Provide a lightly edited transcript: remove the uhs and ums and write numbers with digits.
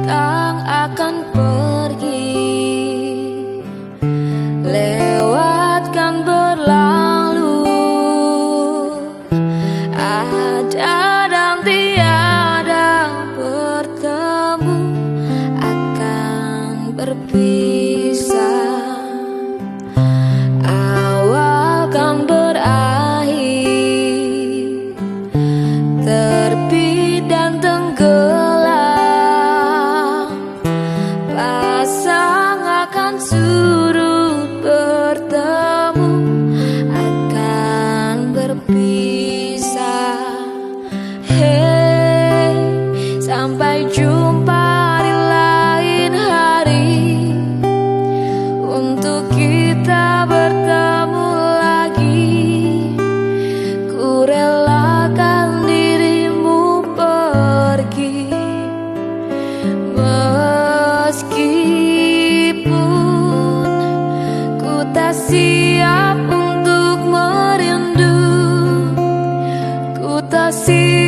datang akan pergi, lewatkan berlalu, ada dan tiada bertemu, akan berpisah. Awal kan berakhir, terbit dan tenggelam, pasang akan surut, bertemu akan berpisah. Hey, sampai jumpa di lain hari, untuk kita bertemu lagi. Ku relakan dirimu pergi, meskipun ku tak siap untuk merindu, ku tak siap